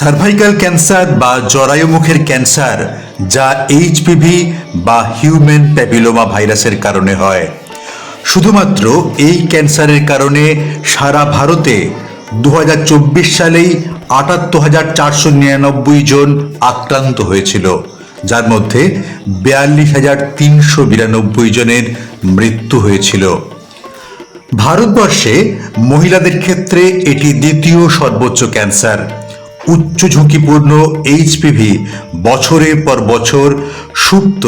Cervical cancer বা জরায়ুমুখের cancer, যা HPV বা হিউম্যান প্যাপিলোমা ভাইরাসের কারণে হয়। শুধুমাত্র এই ক্যান্সারের কারণে সারা ভারতে 2024 সালেই ৭৮,৪৯৯ জন আক্রান্ত হয়েছিল, যার মধ্যে ৪২,৩৯২ জনের মৃত্যু হয়েছিল। ভারতবর্ষে মহিলাদের ক্ষেত্রে এটি দ্বিতীয় সর্বোচ্চ ক্যান্সার। উচ্চ ঝুঁকিপূর্ণ এইচপিভি বছরের পর বছর সুপ্ত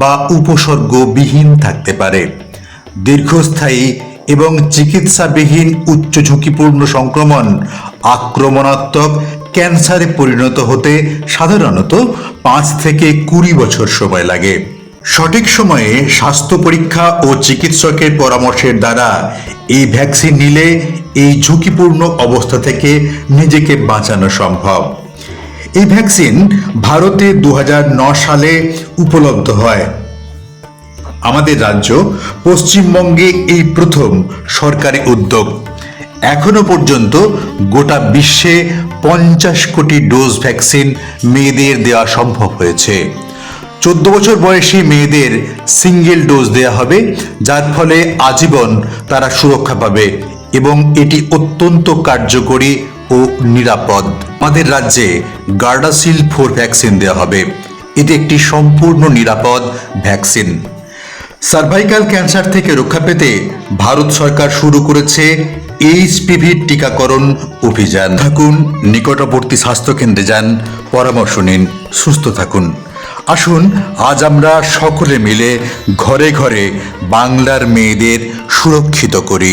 বা উপসর্গবিহীন থাকতে পারে। দীর্ঘস্থায়ী এবং চিকিৎসাবিহীন উচ্চ ঝুঁকিপূর্ণ সংক্রমণ আক্রমণাত্মক ক্যান্সারে পরিণত হতে সাধারণত 5 থেকে 20 বছর সময় লাগে। সঠিক সময়ে স্বাস্থ্য পরীক্ষা ও চিকিৎসকের পরামর্শের দ্বারা এই ভ্যাকসিন নিলে এই ঝুঁকিপূর্ণ অবস্থা থেকে নিজেকে বাঁচানো সম্ভব। এই ভ্যাকসিন ভারতে 2009 সালে উপলব্ধ হয়। আমাদের রাজ্য পশ্চিমবঙ্গে এই প্রথম সরকারি উদ্যোগ। এখনো পর্যন্ত গোটা বিশ্বে 50 কোটি ডোজ ভ্যাকসিন মেয়েদের দেওয়া সম্ভব হয়েছে। 14 বছর বয়সী মেয়েদের সিঙ্গেল ডোজ দেওয়া হবে, যার ফলে আজীবন তারা সুরক্ষা পাবে এবং এটি অত্যন্ত কার্যকরী ও নিরাপদ। আমাদের রাজ্যে গার্ডাসিল 4 ভ্যাকসিন দেওয়া হবে। এটি একটি সম্পূর্ণ নিরাপদ ভ্যাকসিন। সার্ভাইকাল ক্যান্সার থেকে রক্ষা পেতে ভারত সরকার শুরু করেছে এইচপিভি টিকাকরণ অভিযান। থাকুন, নিকটবর্তী স্বাস্থ্যকেন্দ্রে যান, পরামর্শ নিন, সুস্থ থাকুন। আসুন আজ আমরা সকলে মিলে ঘরে ঘরে বাংলার মেয়েদের সুরক্ষিত করি।